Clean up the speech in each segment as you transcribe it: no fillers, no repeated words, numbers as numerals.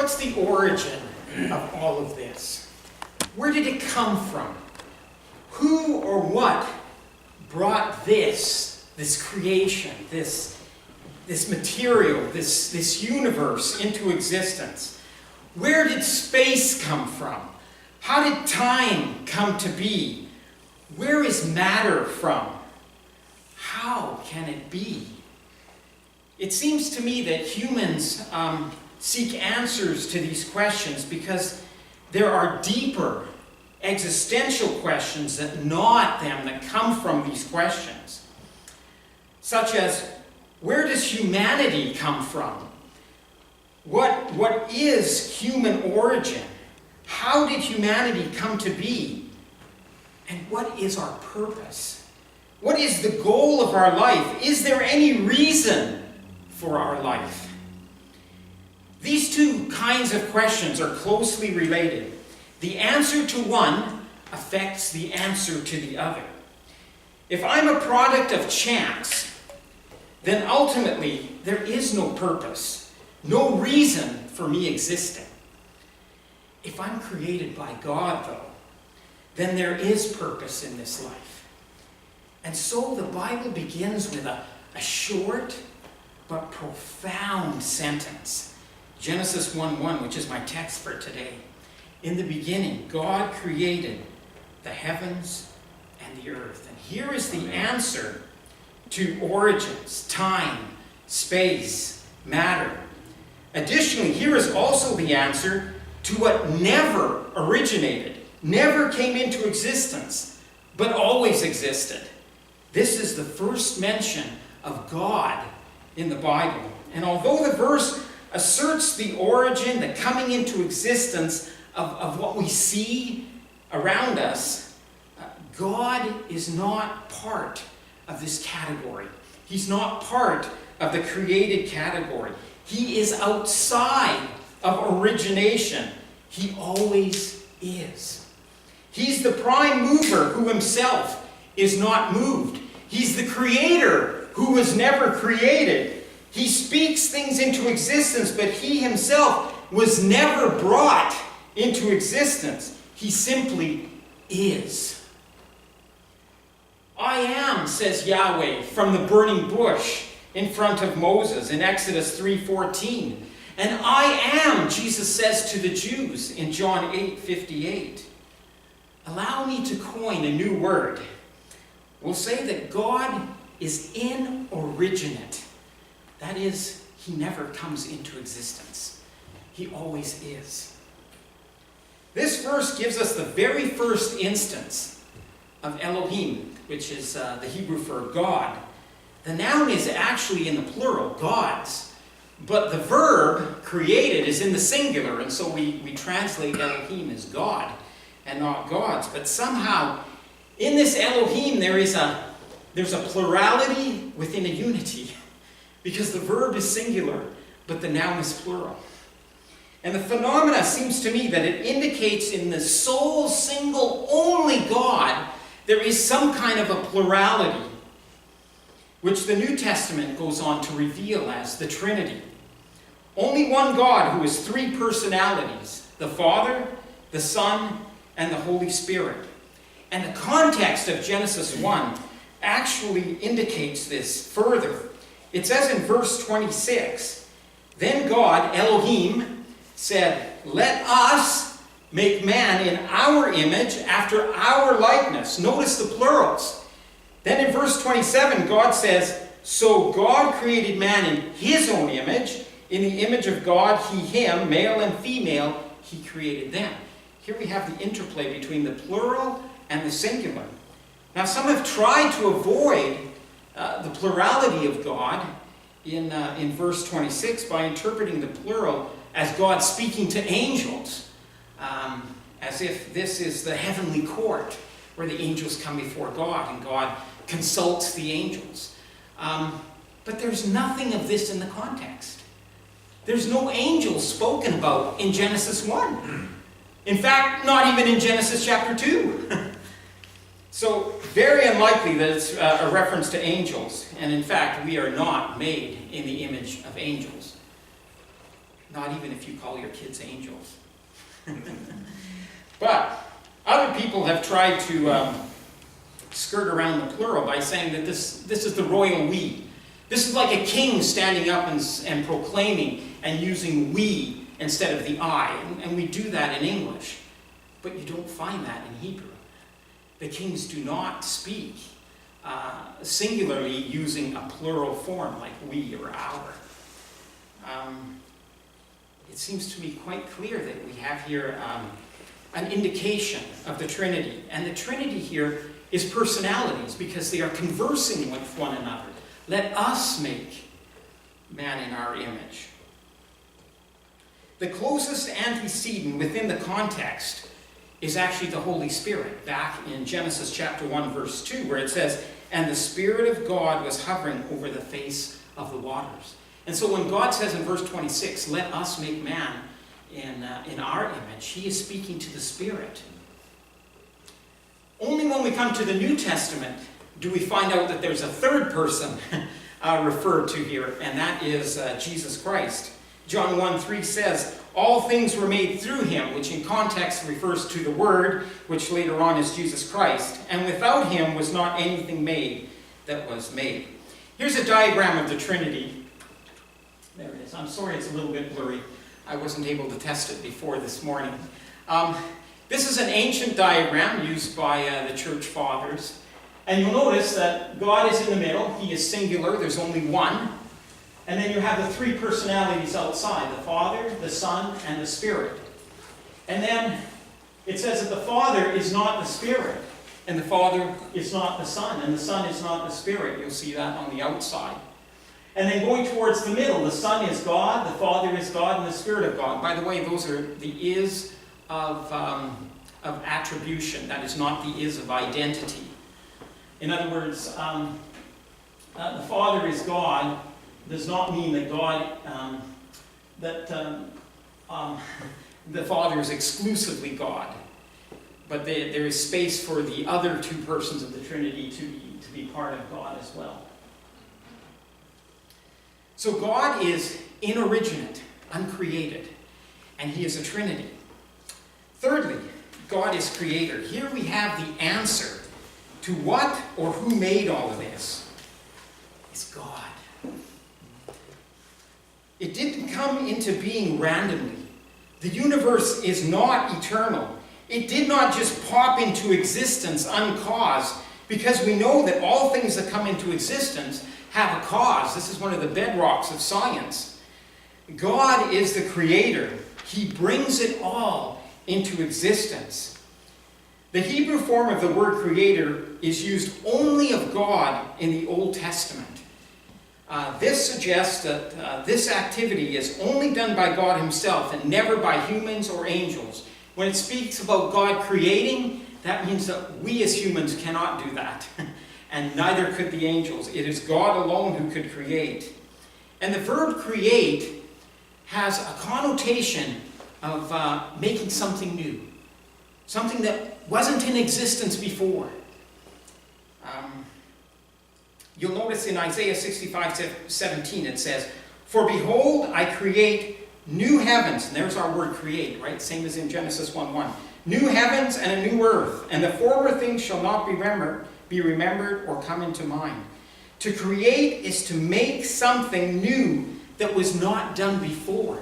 What's the origin of all of this? Where did it come from? Who or what brought this creation, this material, this universe into existence? Where did space come from? How did time come to be? Where is matter from? How can it be? It seems to me that humans seek answers to these questions because there are deeper existential questions that gnaw at them, that come from these questions. Such as, where does humanity come from? What is human origin? How did humanity come to be? And what is our purpose? What is the goal of our life? Is there any reason for our life? These two kinds of questions are closely related. The answer to one affects the answer to the other. If I'm a product of chance, then ultimately there is no purpose, no reason for me existing. If I'm created by God, though, then there is purpose in this life. And so the Bible begins with a short but profound sentence. Genesis 1:1, which is my text for today. In the beginning, God created the heavens and the earth. And here is the answer to origins, time, space, matter. Additionally, here is also the answer to what never originated, never came into existence, but always existed. This is the first mention of God in the Bible. And although the verse asserts the origin, the coming into existence of what we see around us, God is not part of this category. He's not part of the created category. He is outside of origination. He always is. He's the prime mover who himself is not moved. He's the creator who was never created. He speaks things into existence, but he himself was never brought into existence. He simply is. I am, says Yahweh from the burning bush in front of Moses in Exodus 3:14. And I am, Jesus says to the Jews in John 8:58. Allow me to coin a new word. We'll say that God is inoriginate. That is, he never comes into existence. He always is. This verse gives us the very first instance of Elohim, which is the Hebrew for God. The noun is actually in the plural, gods. But the verb, created, is in the singular, and so we translate Elohim as God and not gods. But somehow, in this Elohim, there's a plurality within a unity, because the verb is singular, but the noun is plural. And the phenomena seems to me that it indicates in the sole, single, only God, there is some kind of a plurality, which the New Testament goes on to reveal as the Trinity. Only one God who has three personalities, the Father, the Son, and the Holy Spirit. And the context of Genesis 1 actually indicates this further. It says in verse 26, then God, Elohim, said, let us make man in our image after our likeness. Notice the plurals. Then in verse 27, God says, so God created man in his own image. In the image of God, he, him, male and female, he created them. Here we have the interplay between the plural and the singular. Now, some have tried to avoid the plurality of God in verse 26 by interpreting the plural as God speaking to angels, as if this is the heavenly court where the angels come before God and God consults the angels. But there's nothing of this in the context. There's no angels spoken about in Genesis 1. In fact, not even in Genesis chapter 2. So, very unlikely that it's a reference to angels. And in fact, we are not made in the image of angels. not even if you call your kids angels. But other people have tried to skirt around the plural by saying that this is the royal we. This is like a king standing up and proclaiming and using we instead of the I. And we do that in English. But you don't find that in Hebrew. The kings do not speak singularly using a plural form like we or our. It seems to me quite clear that we have here an indication of the Trinity. And the Trinity here is personalities because they are conversing with one another. Let us make man in our image. The closest antecedent within the context is actually the Holy Spirit, back in Genesis chapter 1, verse 2, where it says, "And the Spirit of God was hovering over the face of the waters." And so when God says in verse 26, "Let us make man in our image," he is speaking to the Spirit. Only when we come to the New Testament do we find out that there's a third person referred to here, and that is Jesus Christ. John 1:3 says, "All things were made through him," which in context refers to the Word, which later on is Jesus Christ. "And without him was not anything made that was made." Here's a diagram of the Trinity. There it is. I'm sorry it's a little bit blurry. I wasn't able to test it before this morning. This is an ancient diagram used by the church fathers. And you'll notice that God is in the middle. He is singular. There's only one. And then you have the three personalities outside, the Father, the Son, and the Spirit. And then it says that the Father is not the Spirit, and the Father is not the Son, and the Son is not the Spirit. You'll see that on the outside. And then going towards the middle, the Son is God, the Father is God, and the Spirit of God. By the way, those are the is of attribution. That is not the is of identity. In other words, the Father is God does not mean that God, the Father is exclusively God. But there is space for the other two persons of the Trinity to be part of God as well. So God is inoriginate, uncreated, and he is a Trinity. Thirdly, God is creator. Here we have the answer to what or who made all of this. It's God. It didn't come into being randomly. The universe is not eternal. It did not just pop into existence uncaused, because we know that all things that come into existence have a cause. This is one of the bedrocks of science. God is the creator. He brings it all into existence. The Hebrew form of the word creator is used only of God in the Old Testament. This suggests that this activity is only done by God himself and never by humans or angels. When it speaks about God creating, that means that we as humans cannot do that. And neither could the angels. It is God alone who could create. And the verb create has a connotation of making something new. Something that wasn't in existence before. You'll notice in Isaiah 65:17 it says, "For behold, I create new heavens." And there's our word create, right? Same as in Genesis 1:1. "New heavens and a new earth, and the former things shall not be remembered or come into mind." To create is to make something new that was not done before.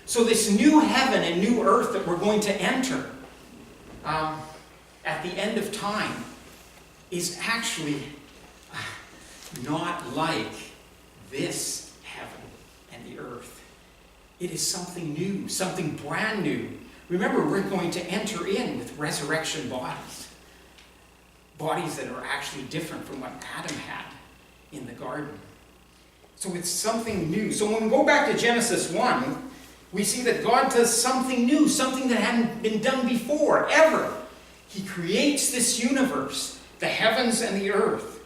So this new heaven and new earth that we're going to enter at the end of time is actually not like this heaven and the earth. It is something new, something brand new. Remember, we're going to enter in with resurrection bodies. Bodies that are actually different from what Adam had in the garden. So it's something new. So when we go back to Genesis 1, we see that God does something new, something that hadn't been done before, ever. He creates this universe, the heavens and the earth.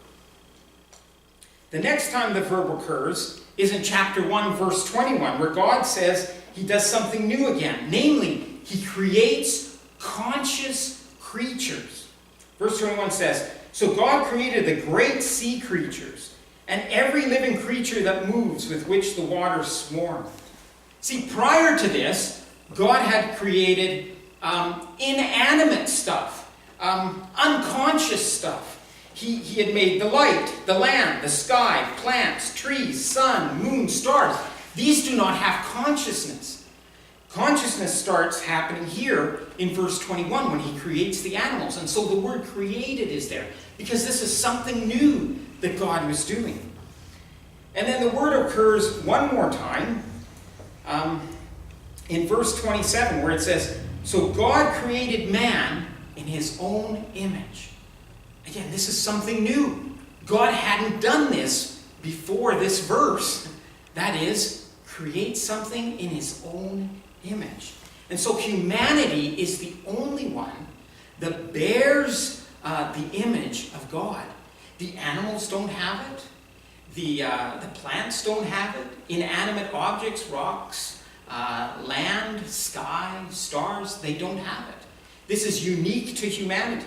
The next time the verb occurs is in chapter 1, verse 21, where God says he does something new again. Namely, he creates conscious creatures. Verse 21 says, "So God created the great sea creatures and every living creature that moves, with which the waters swarm." See, prior to this, God had created inanimate stuff, unconscious stuff. He had made the light, the land, the sky, plants, trees, sun, moon, stars. These do not have consciousness. Consciousness starts happening here in verse 21 when he creates the animals. And so the word created is there because this is something new that God was doing. And then the word occurs one more time in verse 27 where it says, so God created man in his own image. Again, this is something new. God hadn't done this before this verse. That is, create something in his own image. And so humanity is the only one that bears the image of God. The animals don't have it. The plants don't have it. Inanimate objects, rocks, land, sky, stars, they don't have it. This is unique to humanity.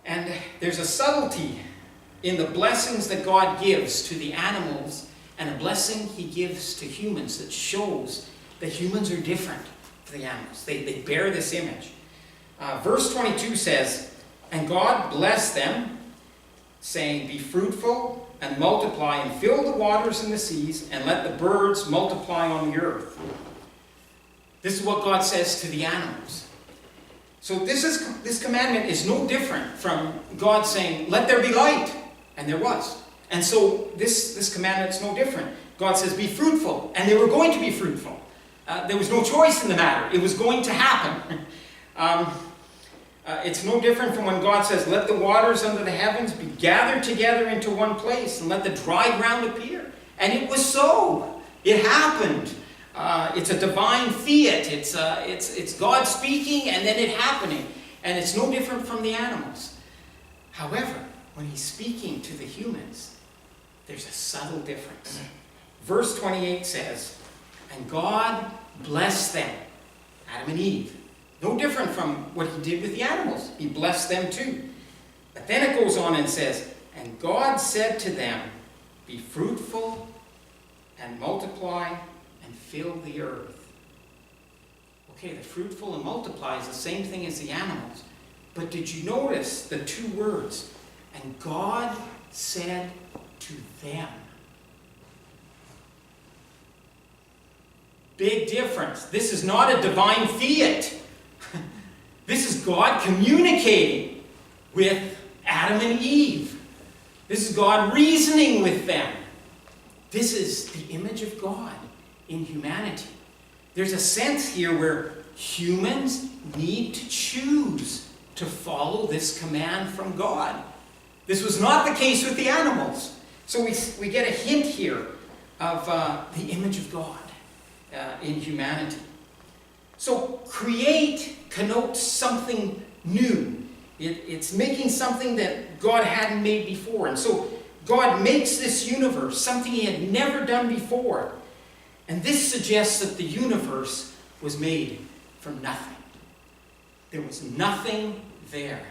And there's a subtlety in the blessings that God gives to the animals and a blessing he gives to humans that shows that humans are different from the animals. They bear this image. Verse 22 says, and God blessed them, saying, be fruitful and multiply and fill the waters and the seas and let the birds multiply on the earth. This is what God says to the animals. So this commandment is no different from God saying, let there be light. And there was. And so this commandment is no different. God says, be fruitful. And they were going to be fruitful. There was no choice in the matter. It was going to happen. It's no different from when God says, let the waters under the heavens be gathered together into one place and let the dry ground appear. And it was so. It happened. It's a divine fiat. It's God speaking and then it happening. And it's no different from the animals. However, when he's speaking to the humans, there's a subtle difference. Verse 28 says, and God blessed them, Adam and Eve. No different from what he did with the animals. He blessed them too. But then it goes on and says, and God said to them, be fruitful and multiply and fill the earth. Okay, the fruitful and multiply is the same thing as the animals. But did you notice the two words? And God said to them. Big difference. This is not a divine fiat. This is God communicating with Adam and Eve. This is God reasoning with them. This is the image of God in humanity. There's a sense here where humans need to choose to follow this command from God. This was not the case with the animals. So we get a hint here of the image of God in humanity. So create connotes something new. It's making something that God hadn't made before. And so God makes this universe, something he had never done before. And this suggests that the universe was made from nothing. There was nothing there.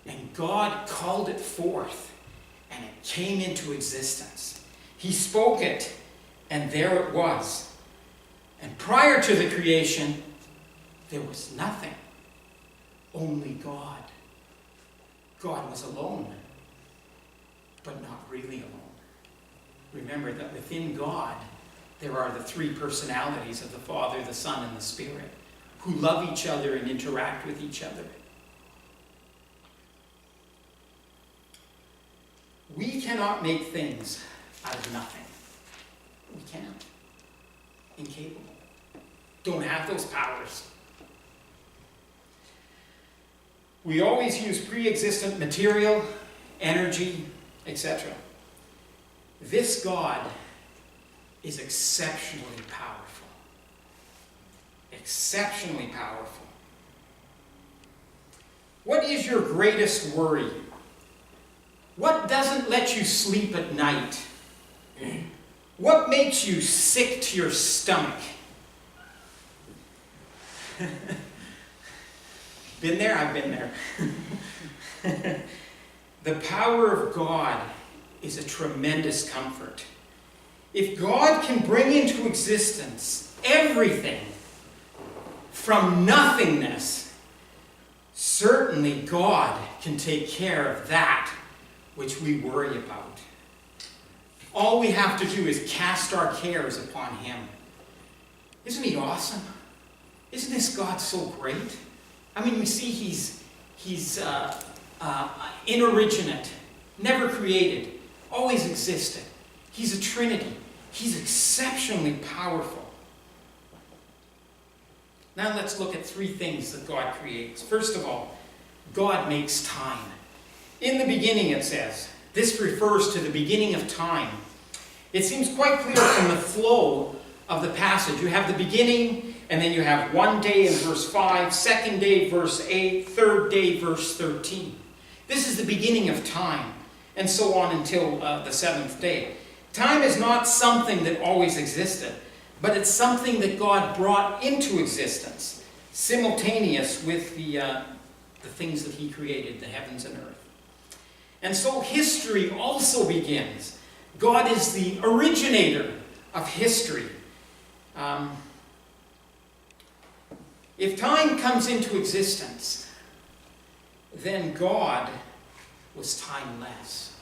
And God called it forth, and it came into existence. He spoke it, and there it was. And prior to the creation, there was nothing. Only God. God was alone, but not really alone. Remember that within God, there are the three personalities of the Father, the Son, and the Spirit, who love each other and interact with each other. We cannot make things out of nothing. We can't. Incapable. Don't have those powers. We always use pre-existent material, energy, etc. This God is exceptionally powerful. Exceptionally powerful. What is your greatest worry? What doesn't let you sleep at night? What makes you sick to your stomach? Been there? I've been there. The power of God is a tremendous comfort. If God can bring into existence everything from nothingness, certainly God can take care of that which we worry about. All we have to do is cast our cares upon Him. Isn't He awesome? Isn't this God so great? I mean, we see He's inoriginate, never created, always existed. He's a Trinity. He's exceptionally powerful. Now let's look at three things that God creates. First of all, God makes time. In the beginning, it says. This refers to the beginning of time. It seems quite clear from the flow of the passage. You have the beginning, and then you have one day in verse 5, second day, verse 8, third day, verse 13. This is the beginning of time, and so on until the seventh day. Time is not something that always existed, but it's something that God brought into existence, simultaneous with the things that He created, the heavens and earth. And so history also begins. God is the originator of history. If time comes into existence, then God was timeless.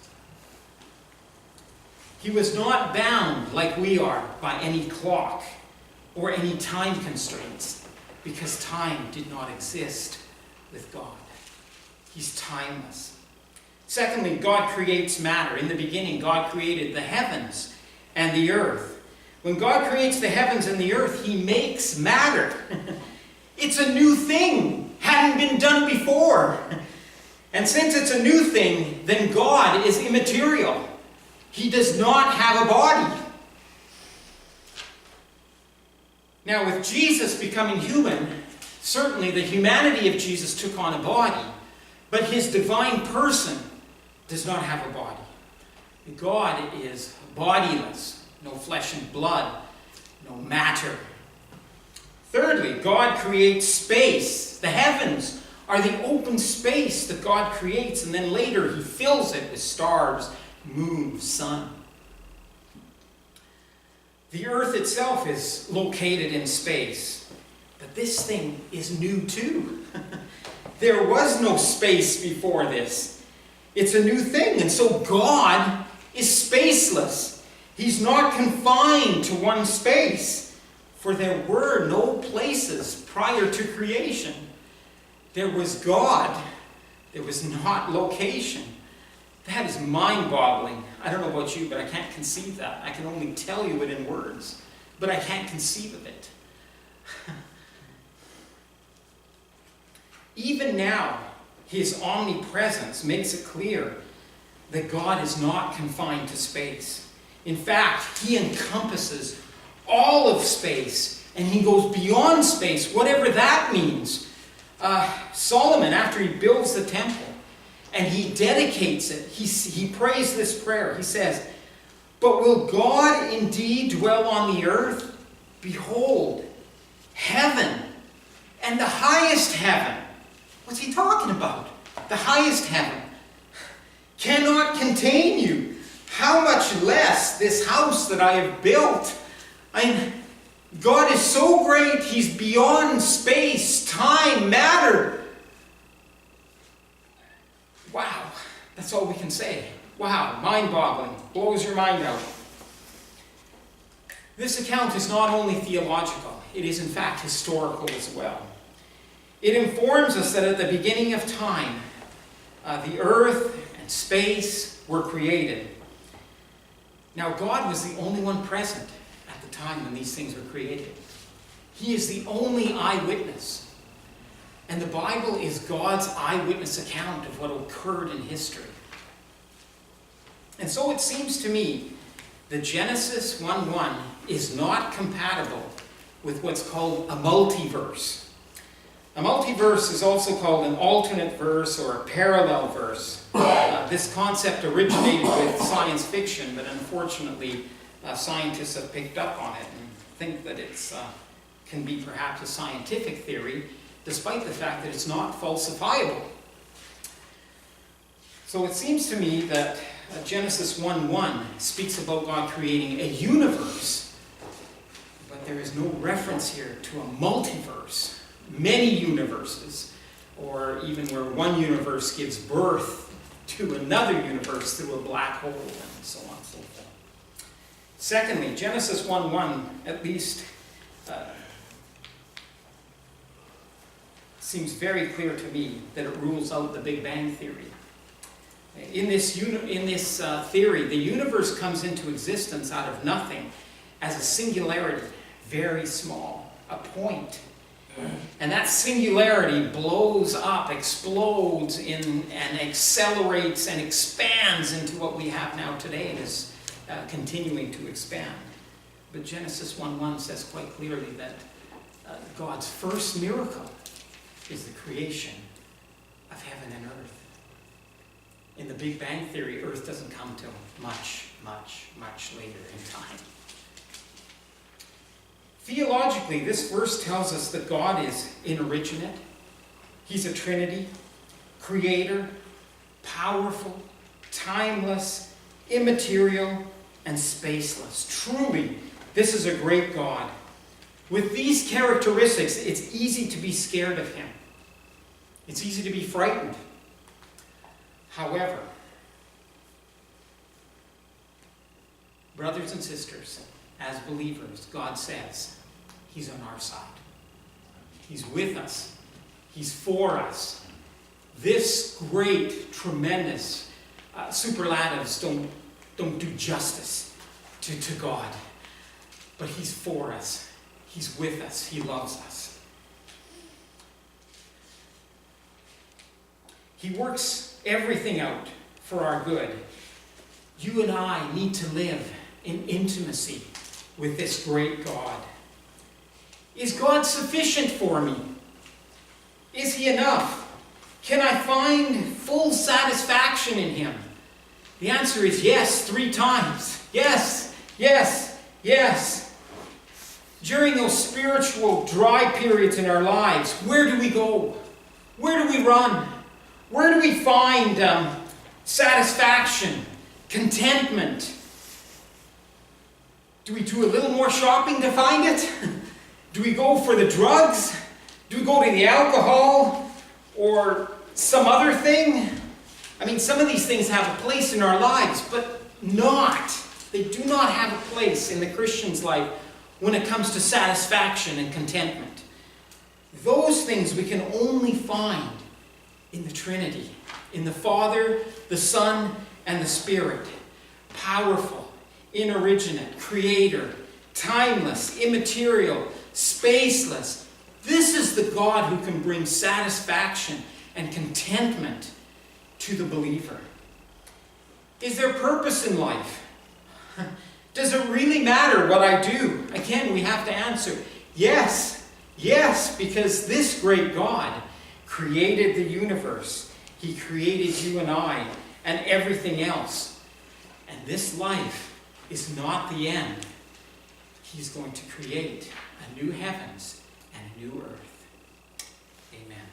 He was not bound, like we are, by any clock or any time constraints, because time did not exist with God. He's timeless. Secondly, God creates matter. In the beginning, God created the heavens and the earth. When God creates the heavens and the earth, He makes matter. It's a new thing, hadn't been done before. And since it's a new thing, then God is immaterial. He does not have a body. Now, with Jesus becoming human, certainly the humanity of Jesus took on a body, but His divine person does not have a body. God is bodiless, no flesh and blood, no matter. Thirdly, God creates space. The heavens are the open space that God creates, and then later He fills it with stars, moon, sun. The earth itself is located in space, but this thing is new too. There was no space before this. It's a new thing, and so God is spaceless. He's not confined to one space, for there were no places prior to creation. There was God. There was not location. That is mind-boggling. I don't know about you, but I can't conceive that. I can only tell you it in words, but I can't conceive of it. Even now, His omnipresence makes it clear that God is not confined to space. In fact, He encompasses all of space, and He goes beyond space, whatever that means. Solomon, after he builds the temple, and he dedicates it, he prays this prayer. He says, "But will God indeed dwell on the earth? Behold, heaven and the highest heaven." What's he talking about? The highest heaven cannot contain you. How much less this house that I have built? God is so great, He's beyond space, time, matter. Wow, that's all we can say. Wow, mind-boggling, blows your mind out. This account is not only theological, it is in fact historical as well. It informs us that at the beginning of time, the earth and space were created. Now, God was the only one present at the time when these things were created. He is the only eyewitness. And the Bible is God's eyewitness account of what occurred in history. And so it seems to me that Genesis 1:1 is not compatible with what's called a multiverse. A multiverse is also called an alternate verse or a parallel verse. This concept originated with science fiction, but unfortunately scientists have picked up on it and think that it can be perhaps a scientific theory, despite the fact that it's not falsifiable. So it seems to me that Genesis 1:1 speaks about God creating a universe, but there is no reference here to a multiverse, many universes, or even where one universe gives birth to another universe through a black hole, and so on and so forth. Secondly, Genesis 1:1 at least seems very clear to me that it rules out the Big Bang Theory. In this theory, the universe comes into existence out of nothing as a singularity, very small, a point. And that singularity blows up, explodes and accelerates and expands into what we have now today and is continuing to expand. But Genesis 1:1 says quite clearly that God's first miracle is the creation of heaven and earth. In the Big Bang Theory, Earth doesn't come till much, much, much later in time. Theologically, this verse tells us that God is inoriginate. He's a Trinity, creator, powerful, timeless, immaterial, and spaceless. Truly, this is a great God. With these characteristics, it's easy to be scared of him. It's easy to be frightened. However, brothers and sisters, as believers, God says he's on our side. He's with us. He's for us. This great, tremendous, superlatives don't do justice to God. But he's for us. He's with us. He loves us. He works everything out for our good. You and I need to live in intimacy with this great God. Is God sufficient for me? Is he enough? Can I find full satisfaction in him? The answer is yes, 3 times. Yes, yes, yes. During those spiritual dry periods in our lives, where do we go? Where do we run? Where do we find satisfaction, contentment? Do we do a little more shopping to find it? Do we go for the drugs? Do we go to the alcohol? Or some other thing? I mean, some of these things have a place in our lives, but they do not have a place in the Christian's life when it comes to satisfaction and contentment. Those things we can only find in the Trinity, in the Father, the Son, and the Spirit. Powerful, inoriginate, creator, timeless, immaterial, spaceless. This is the God who can bring satisfaction and contentment to the believer. Is there purpose in life? Does it really matter what I do? Again, we have to answer yes. Yes, because this great God created the universe. He created you and I and everything else. And this life is not the end. He's going to create a new heavens and a new earth. Amen.